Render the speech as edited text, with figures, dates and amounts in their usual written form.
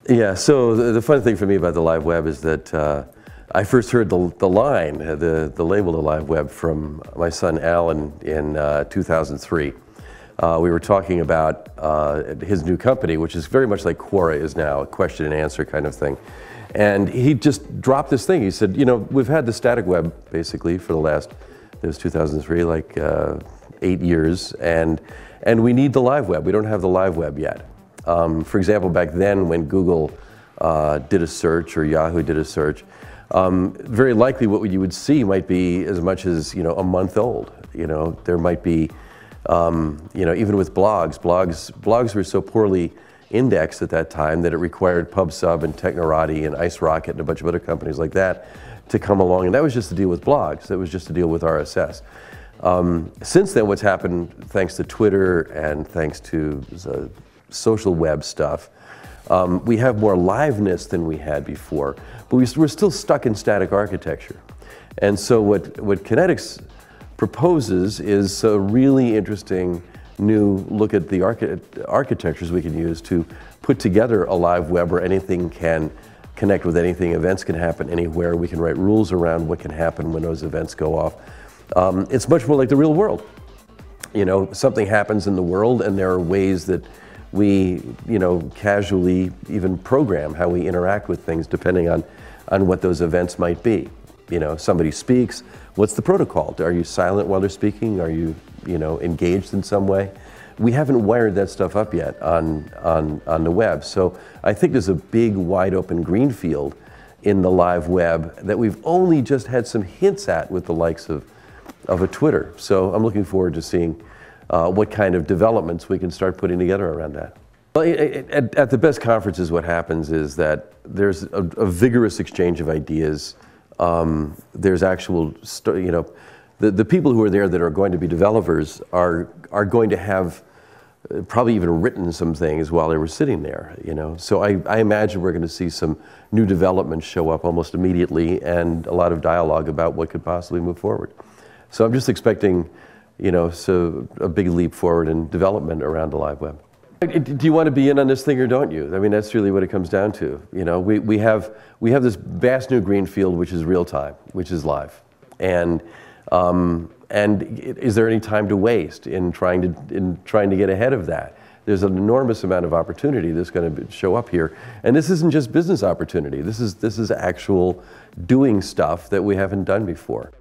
Yeah, so the fun thing for me about the live web is that I first heard the line, the label, the live web, from my son Alan in 2003. We were talking about his new company, which is very much like Quora is now, a question and answer kind of thing. And he just dropped this thing. He said, you know, we've had the static web basically for the last, it was 2003, like 8 years, and we need the live web. We don't have the live web yet. For example, back then when Google did a search or Yahoo did a search, very likely what you would see might be as much as, you know, a month old. You know, there might be, you know, even with blogs were so poorly indexed at that time that it required PubSub and Technorati and IceRocket and a bunch of other companies like that to come along, and that was just to deal with blogs. That was just to deal with RSS. Since then, what's happened, thanks to Twitter and thanks to social web stuff, we have more liveness than we had before, but we're still stuck in static architecture. And so what Kynetx proposes is a really interesting new look at the architectures we can use to put together a live web where anything can connect with anything, events can happen anywhere, we can write rules around what can happen when those events go off. It's much more like the real world. You know, something happens in the world and there are ways that we, you know, casually even program how we interact with things depending on what those events might be. You know, somebody speaks, what's the protocol? Are you silent while they're speaking? Are you, you know, engaged in some way? We haven't wired that stuff up yet on the web. So I think there's a big wide open green field in the live web that we've only just had some hints at with the likes of a Twitter. So I'm looking forward to seeing what kind of developments we can start putting together around that. Well, at the best conferences, what happens is that there's a vigorous exchange of ideas. There's actual, you know, the people who are there that are going to be developers are going to have probably even written some things while they were sitting there, you know. So I imagine we're going to see some new developments show up almost immediately and a lot of dialogue about what could possibly move forward. So I'm just expecting, you know, so a big leap forward in development around the live web. Do you want to be in on this thing or don't you? I mean, that's really what it comes down to. You know, we have this vast new green field which is real time, which is live, and is there any time to waste in trying to get ahead of that? There's an enormous amount of opportunity that's going to show up here, and this isn't just business opportunity. This is actual doing stuff that we haven't done before.